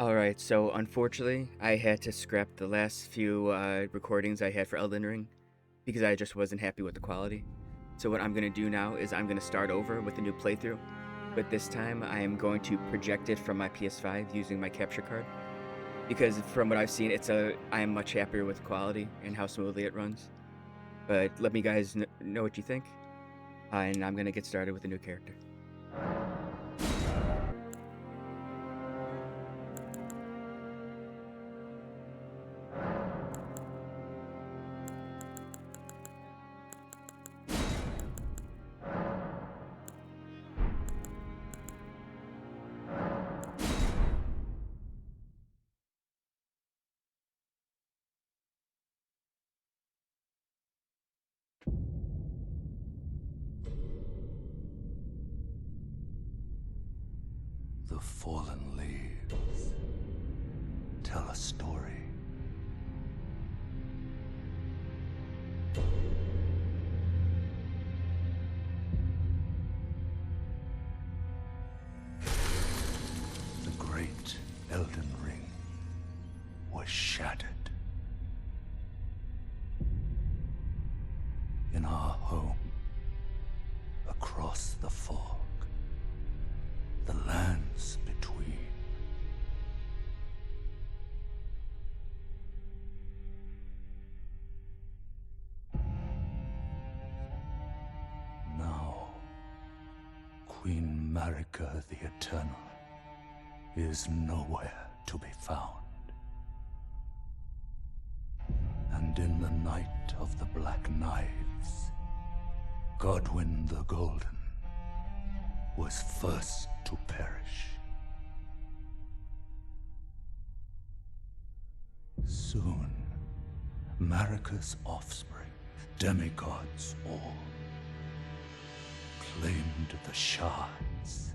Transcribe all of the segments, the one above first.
Alright, so unfortunately, I had to scrap the last few recordings I had for Elden Ring because I just wasn't happy with the quality. So what I'm going to do now is I'm going to start over with a new playthrough, but this time I am going to project it from my PS5 using my capture card because from what I've seen, I am much happier with the quality and how smoothly it runs. But let me guys know what you think, and I'm going to get started with a new character. The fallen leaves tell a story. The great Elden Ring was shattered. In our home, across the fog, the lands between. Now, Queen Marika the Eternal is nowhere to be found. And in the night of the Black Knives, Godwyn the Golden was first to perish. Soon, Marika's offspring, demigods all, claimed the shards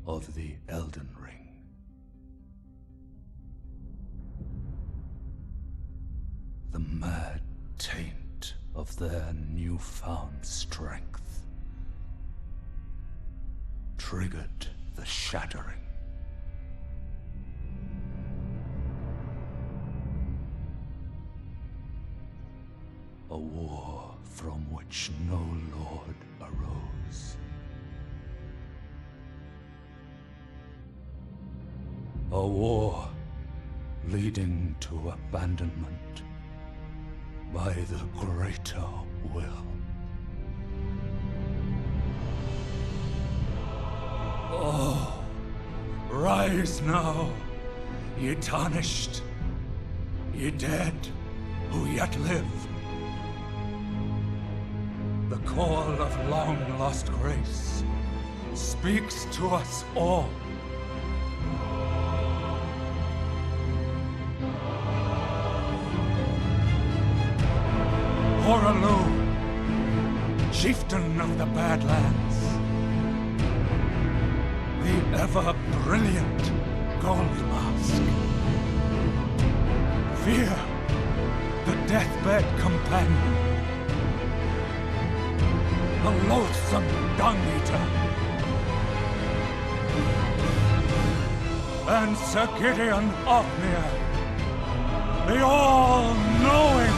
of the Elden Ring. The mad taint of their newfound strength triggered the shattering. A war from which no lord arose. A war leading to abandonment by the greater will. Oh, rise now, ye tarnished, ye dead who yet live. The call of long-lost grace speaks to us all. Horalu, chieftain of the Badlands, the ever-brilliant Gold Mask. Fear, the deathbed companion, the loathsome dung-eater, and Sir Gideon Ofnir, the all-knowing.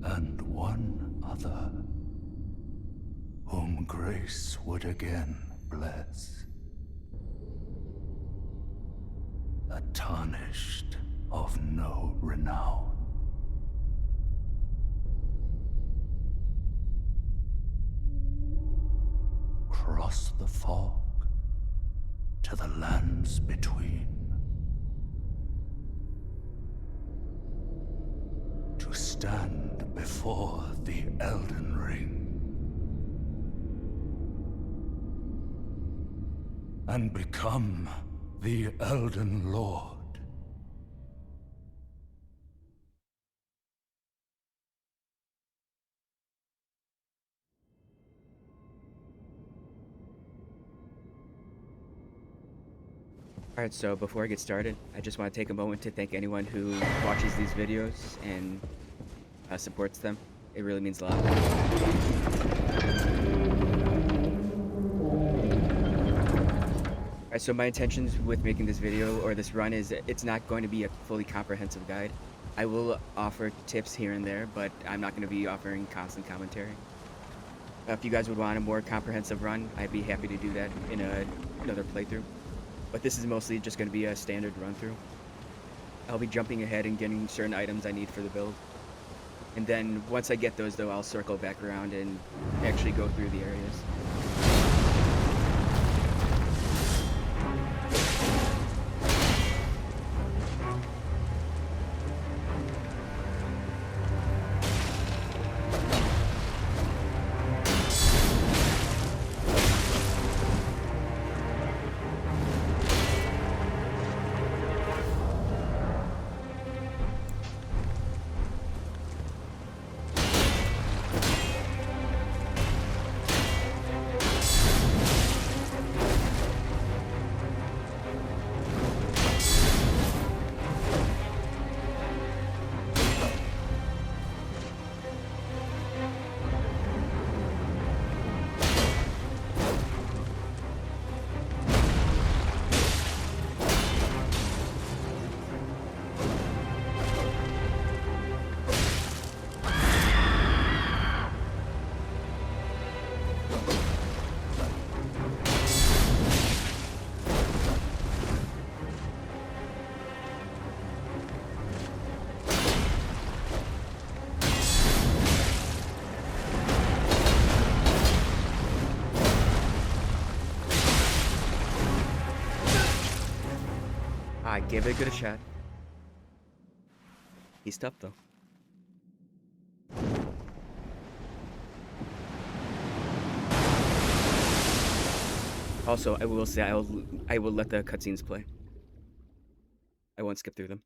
And one other, whom grace would again bless. A tarnished of no renown. Cross the fog to the lands between. To stand before the Elden Ring and become the Elden Lord. Alright, so before I get started, I just want to take a moment to thank anyone who watches these videos and supports them. It really means a lot. Alright, so my intentions with making this video or this run is it's not going to be a fully comprehensive guide. I will offer tips here and there, but I'm not going to be offering constant commentary. If you guys would want a more comprehensive run, I'd be happy to do that in another playthrough. But this is mostly just going to be a standard run through. I'll be jumping ahead and getting certain items I need for the build. And then once I get those though, I'll circle back around and actually go through the areas. I gave it a good shot. He's tough though. Also, I will say I will let the cutscenes play. I won't skip through them.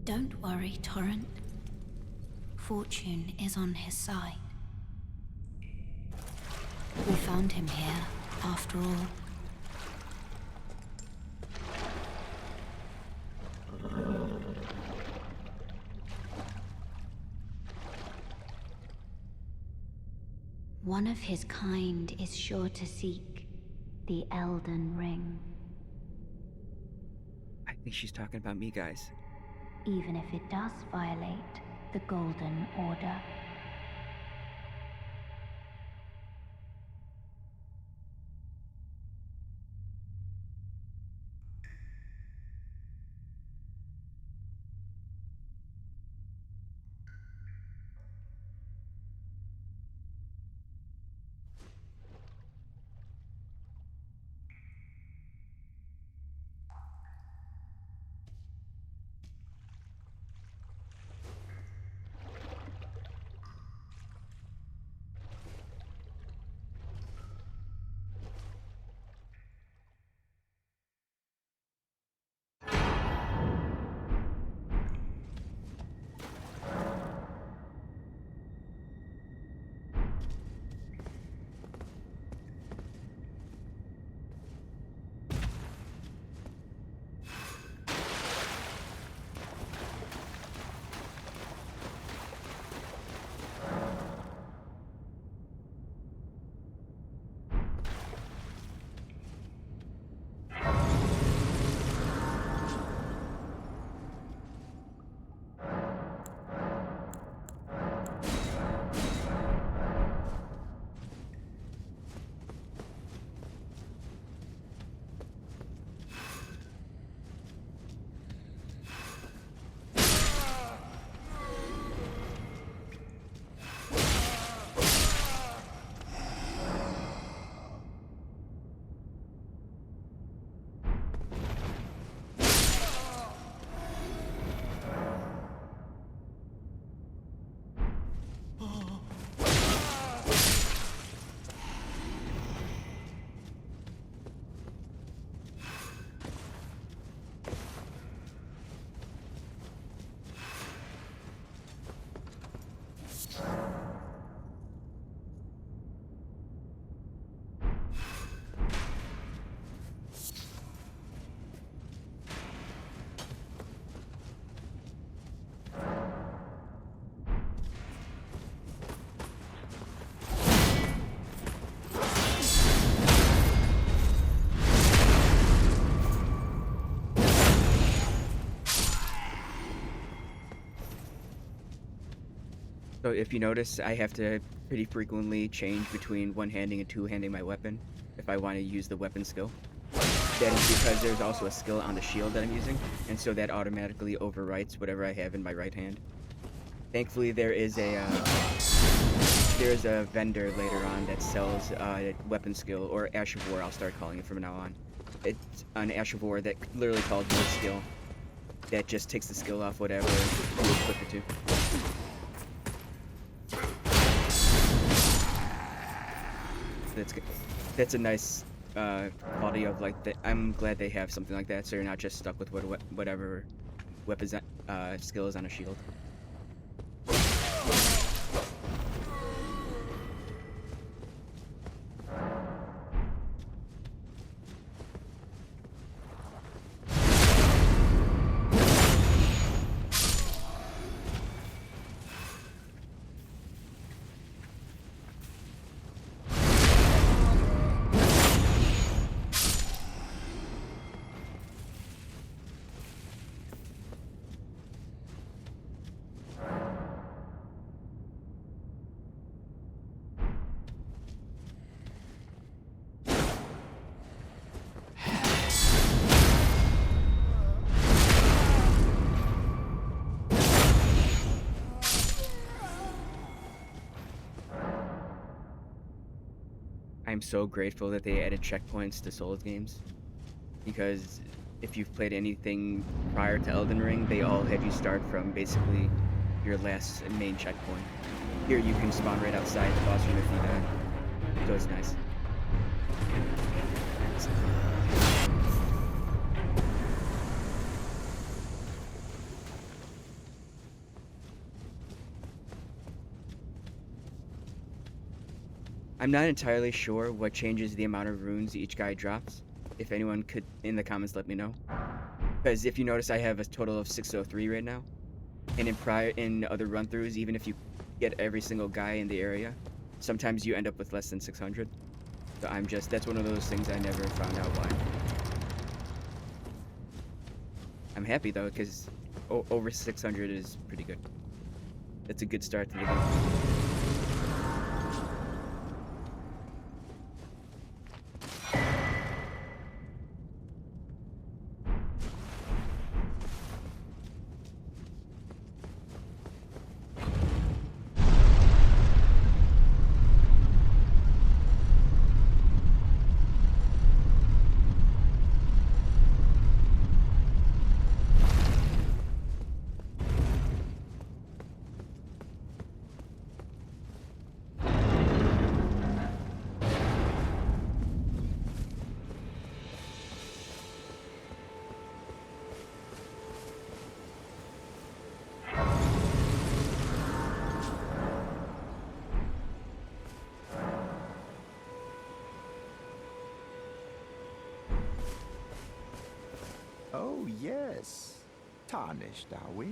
Don't worry, Torrent. Fortune is on his side. We found him here, after all. One of his kind is sure to seek the Elden Ring, I think she's talking about me, guys. even if it does violate the Golden Order. So if you notice, I have to pretty frequently change between one-handing and two-handing my weapon if I want to use the weapon skill. That is because there's also a skill on the shield that I'm using, and so that automatically overwrites whatever I have in my right hand. Thankfully, there's a vendor later on that sells weapon skill, or Ash of War, I'll start calling it from now on. It's an Ash of War that literally called no skill, that just takes the skill off whatever you equip it to. That's good. That's a nice quality of like that. I'm glad they have something like that, so you're not just stuck with whatever weapons skill is on a shield. I'm so grateful that they added checkpoints to Souls games, because if you've played anything prior to Elden Ring, they all had you start from basically your last main checkpoint. Here you can spawn right outside the boss room if you die, so it's nice. I'm not entirely sure what changes the amount of runes each guy drops. If anyone could, in the comments, let me know. Because if you notice, I have a total of 603 right now. And in other run-throughs, even if you get every single guy in the area, sometimes you end up with less than 600. So that's one of those things I never found out why. I'm happy though, because over 600 is pretty good. That's a good start to the game. Oh, yes. Tarnished, are we?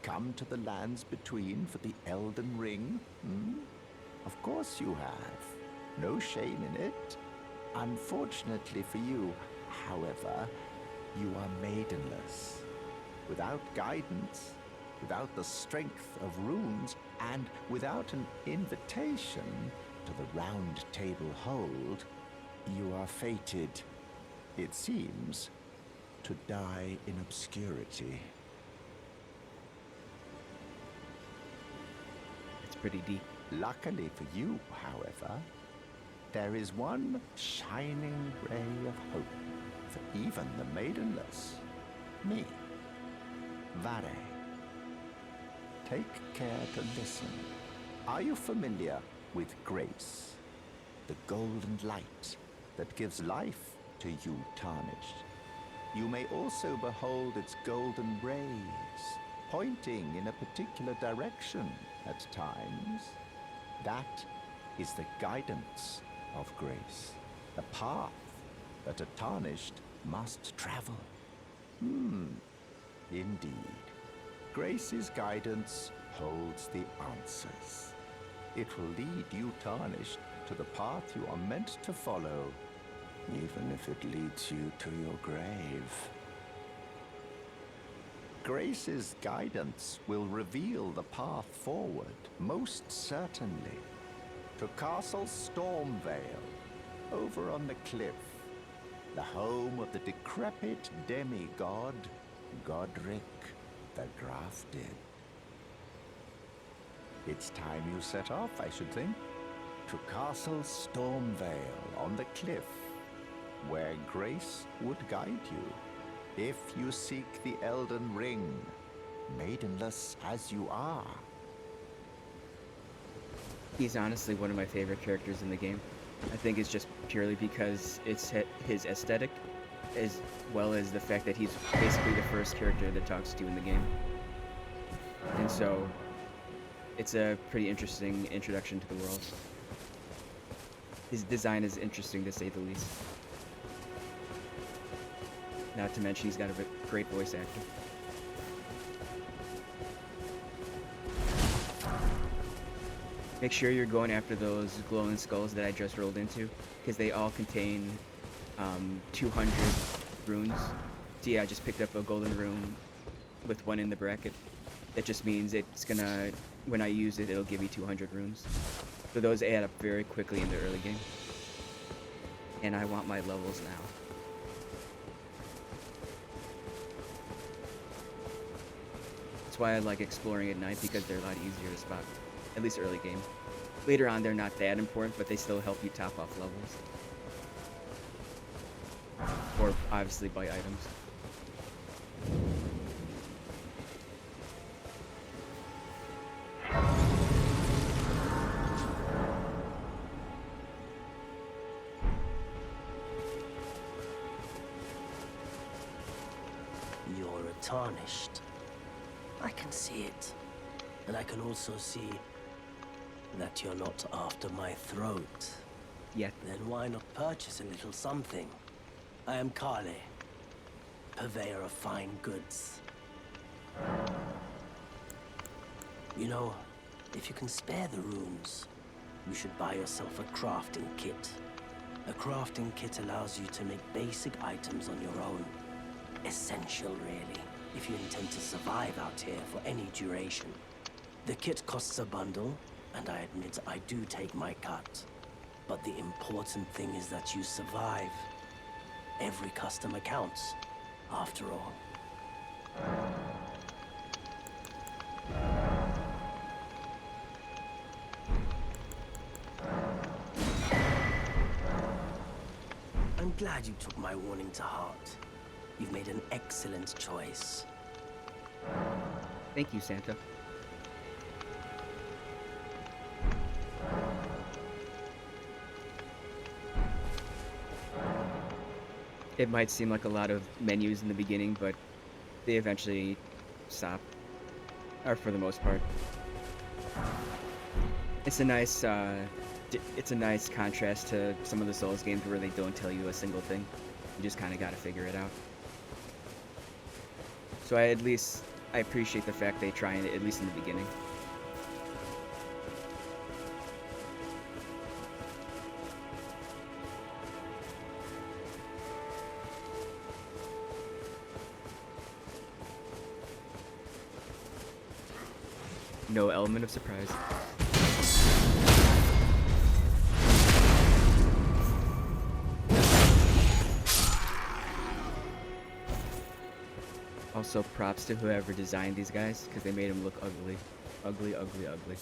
Come to the lands between for the Elden Ring? Hmm? Of course you have. No shame in it. Unfortunately for you, however, you are maidenless. Without guidance, without the strength of runes, and without an invitation to the Round Table Hold, you are fated, it seems, to die in obscurity. It's pretty deep. Luckily for you, however, there is one shining ray of hope for even the maidenless. Me. Vare. Take care to listen. Are you familiar with grace? The golden light that gives life to you tarnished. You may also behold its golden rays, pointing in a particular direction at times. That is the guidance of grace, the path that a tarnished must travel. Indeed. Grace's guidance holds the answers. It will lead you tarnished to the path you are meant to follow, even if it leads you to your grave. Grace's guidance will reveal the path forward, most certainly. To Castle Stormvale, over on the cliff, the home of the decrepit demigod, Godric the Grafted. It's time you set off, I should think, to Castle Stormvale on the cliff, where Grace would guide you, if you seek the Elden Ring, maidenless as you are. He's honestly one of my favorite characters in the game. I think it's just purely because it's his aesthetic, as well as the fact that he's basically the first character that talks to you in the game. And so, it's a pretty interesting introduction to the world. His design is interesting to say the least. Not to mention he's got a great voice actor. Make sure you're going after those glowing skulls that I just rolled into, because they all contain 200 runes. So yeah, I just picked up a golden rune with one in the bracket. That just means it's gonna, when I use it, it'll give me 200 runes. So those add up very quickly in the early game. And I want my levels now. That's why I like exploring at night, because they're a lot easier to spot. At least early game. Later on, they're not that important, but they still help you top off levels. Or obviously buy items. You're tarnished. I can see it. And I can also see that you're not after my throat. Yeah. Then why not purchase a little something? I am Kale, purveyor of fine goods. You know, if you can spare the runes, you should buy yourself a crafting kit. A crafting kit allows you to make basic items on your own. Essential, really, if you intend to survive out here for any duration. The kit costs a bundle, and I admit I do take my cut. But the important thing is that you survive. Every customer counts, after all. I'm glad you took my warning to heart. You've made an excellent choice. Thank you, Santa. It might seem like a lot of menus in the beginning, but they eventually stop, or for the most part. It's a nice contrast to some of the Souls games where they don't tell you a single thing. You just kind of got to figure it out. So I appreciate the fact they try it, at least in the beginning. No element of surprise. Also, props to whoever designed these guys, because they made them look ugly. Ugly, ugly, ugly.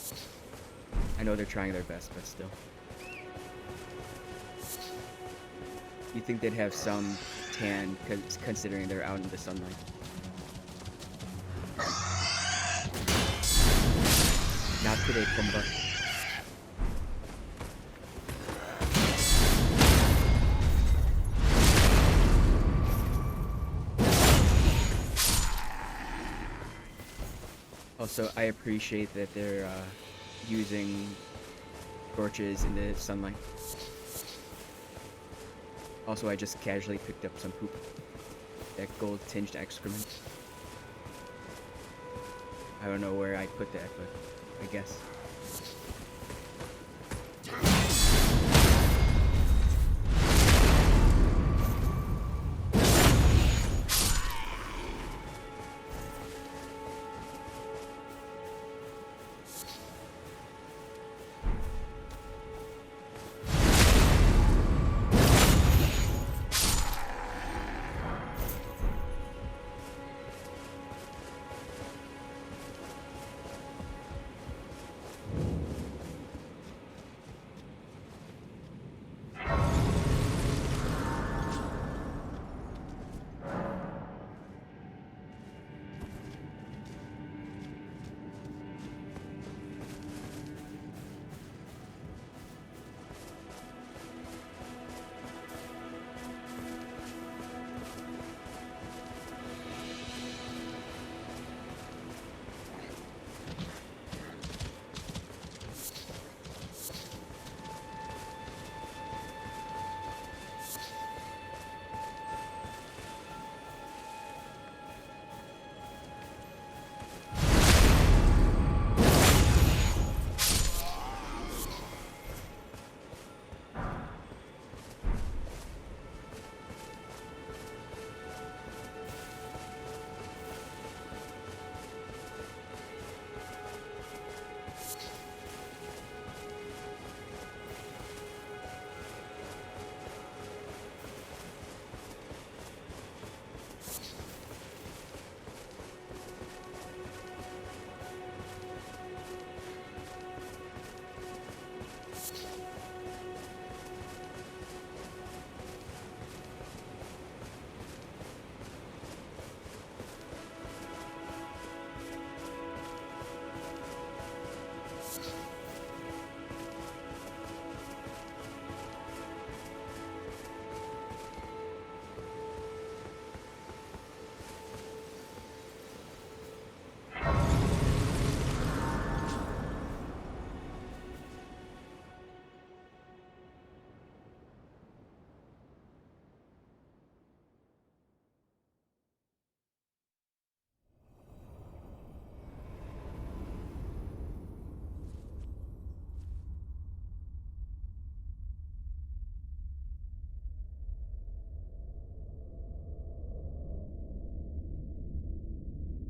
I know they're trying their best, but still. You'd think they'd have some tan, considering they're out in the sunlight. Not today, Pumba. Also, I appreciate that they're using torches in the sunlight. Also, I just casually picked up some poop. That gold-tinged excrement. I don't know where I put that, but I guess.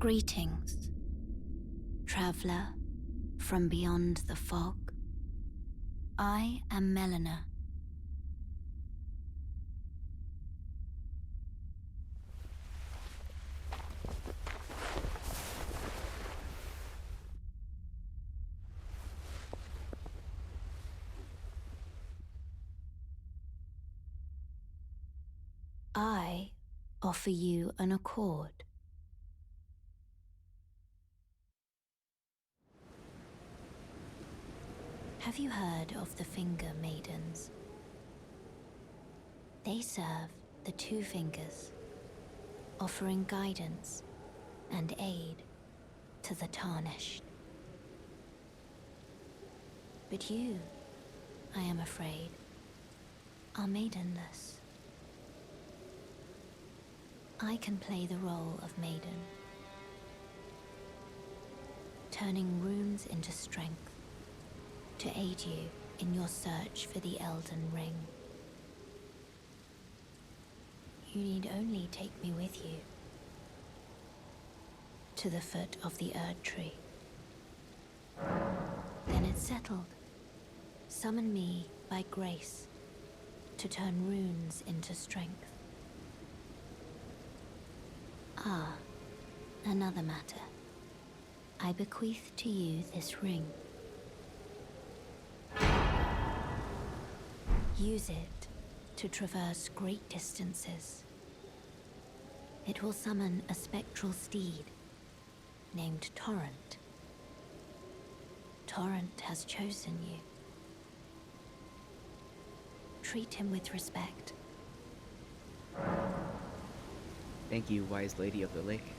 Greetings, traveler from beyond the fog. I am Melina. I offer you an accord. Have you heard of the Finger Maidens? They serve the Two Fingers, offering guidance and aid to the tarnished. But you, I am afraid, are maidenless. I can play the role of maiden, turning runes into strength to aid you in your search for the Elden Ring. You need only take me with you to the foot of the Erd Tree. Then it's settled. Summon me by grace to turn runes into strength. Ah, another matter. I bequeath to you this ring. Use it to traverse great distances. It will summon a spectral steed named Torrent. Torrent has chosen you. Treat him with respect. Thank you, wise lady of the lake.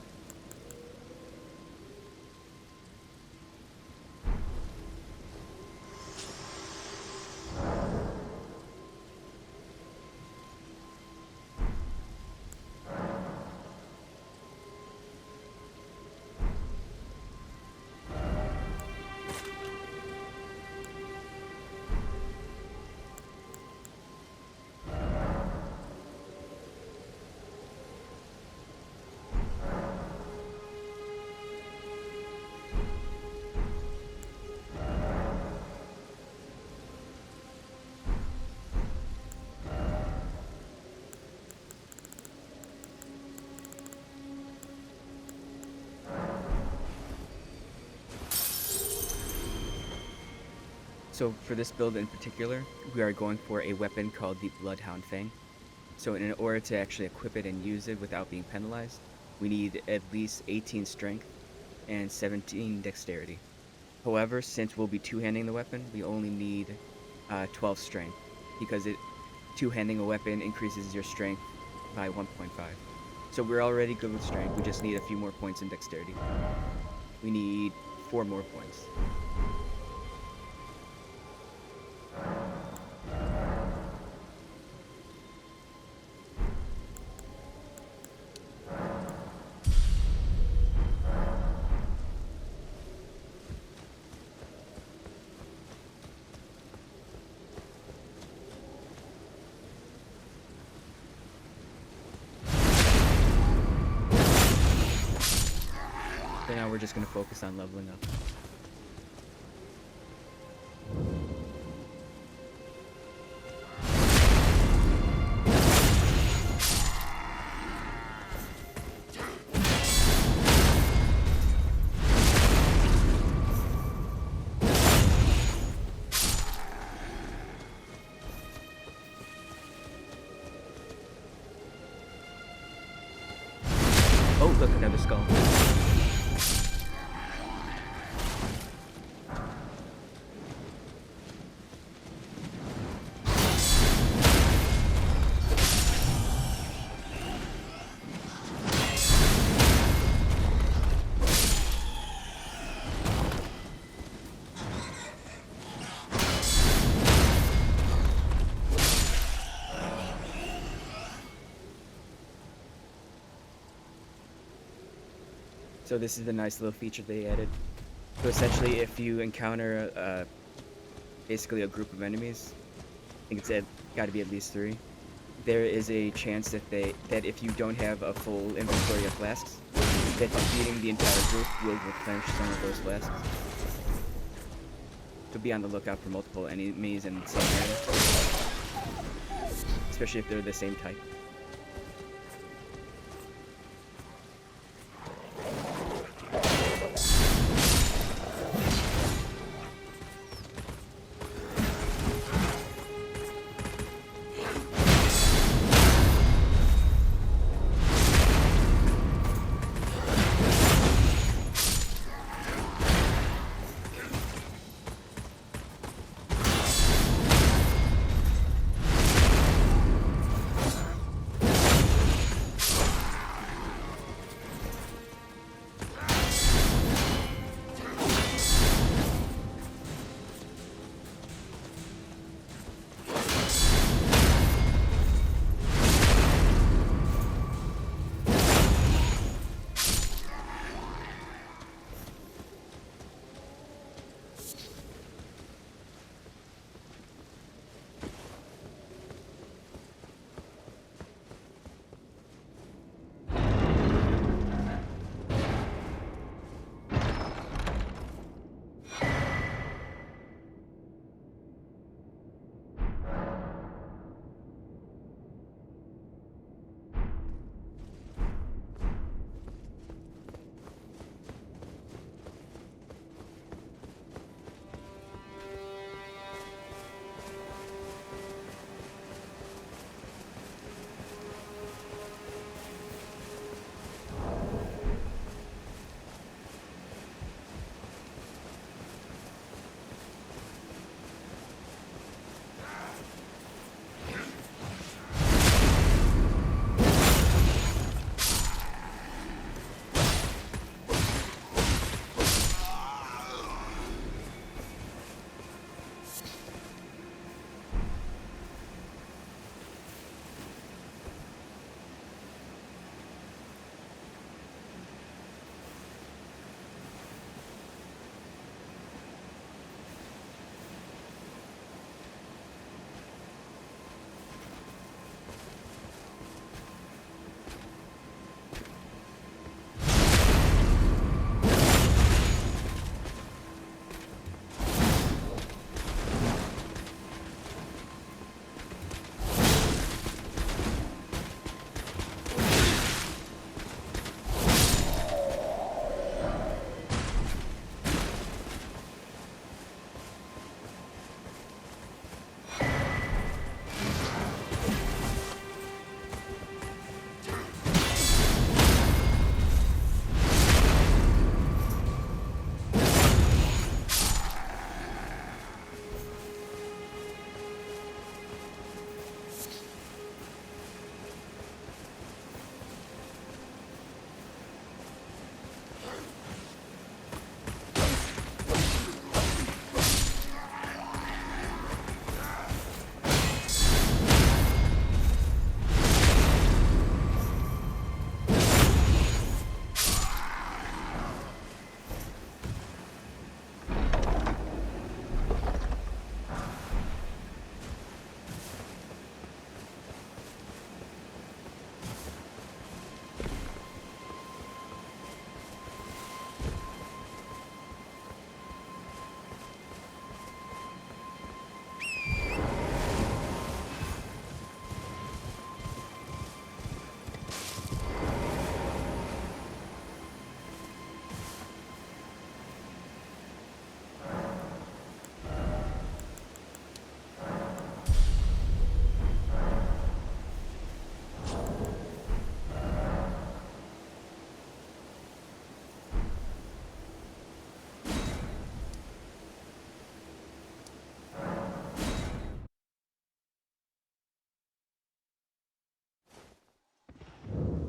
So for this build in particular, we are going for a weapon called the Bloodhound Fang. So in order to actually equip it and use it without being penalized, we need at least 18 strength and 17 dexterity. However, since we'll be two-handing the weapon, we only need 12 strength, because two-handing a weapon increases your strength by 1.5. So we're already good with strength, we just need a few more points in dexterity. We need 4 more points. So now we're just going to focus on leveling up. Oh, look, another skull. So this is the nice little feature they added. So essentially, if you encounter basically a group of enemies, I think it's got to be at least 3. There is a chance that if you don't have a full inventory of flasks, that defeating the entire group will replenish some of those flasks. So be on the lookout for multiple enemies in the same area, especially if they're the same type.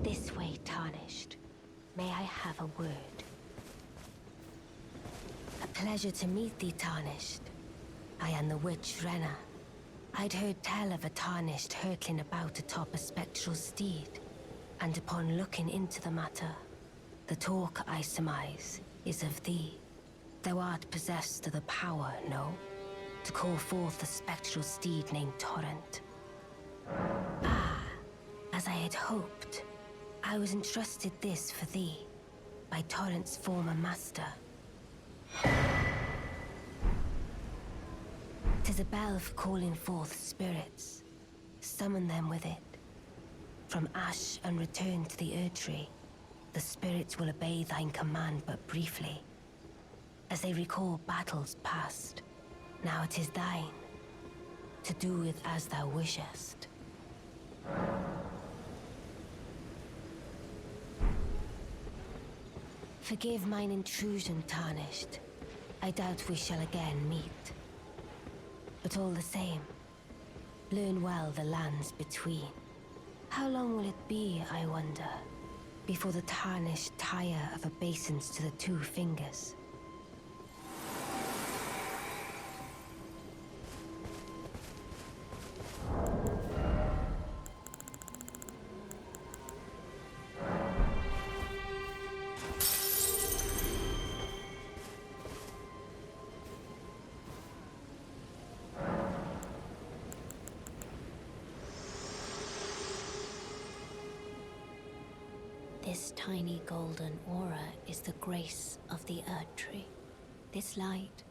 This way, Tarnished. May I have a word? A pleasure to meet thee, Tarnished. I am the witch Renna. I'd heard tell of a Tarnished hurtling about atop a spectral steed, and upon looking into the matter, the talk I surmise is of thee. Thou art possessed of the power, no? To call forth a spectral steed named Torrent. Ah, as I had hoped. I was entrusted this for thee. by Torrent's former master. 'Tis a bell for calling forth spirits. Summon them with it. From ash and return to the Erd Tree, the spirits will obey thine command but briefly. As they recall battles past, now it is thine, to do with as thou wishest. Forgive mine intrusion, Tarnished. I doubt we shall again meet. But all the same, learn well the lands between. How long will it be, I wonder, before the Tarnished tire of obeisance to the two fingers? This tiny golden aura is the grace of the Erd Tree. This light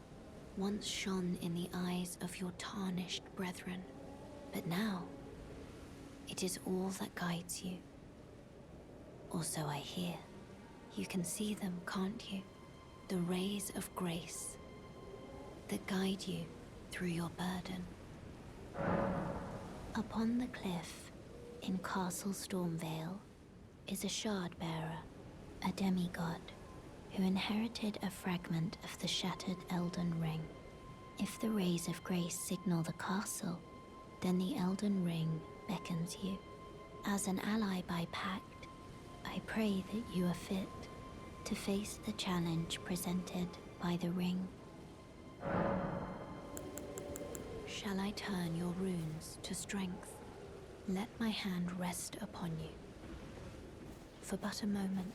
once shone in the eyes of your tarnished brethren, but now it is all that guides you. Or so I hear. You can see them, can't you? The rays of grace that guide you through your burden. Upon the cliff in Castle Stormvale is a shard bearer, a demigod, who inherited a fragment of the shattered Elden Ring. If the rays of grace signal the castle, then the Elden Ring beckons you. As an ally by pact, I pray that you are fit to face the challenge presented by the ring. Shall I turn your runes to strength? Let my hand rest upon you. For but a moment,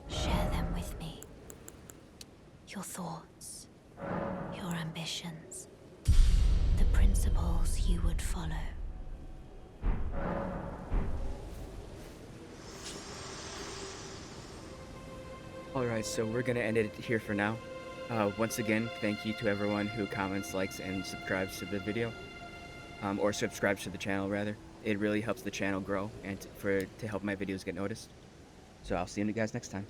share them with me. Your thoughts, your ambitions, the principles you would follow. Alright, so we're going to end it here for now. Once again, thank you to everyone who comments, likes, and subscribes to the video. Or subscribes to the channel, rather. It really helps the channel grow and to help my videos get noticed. So I'll see you guys next time.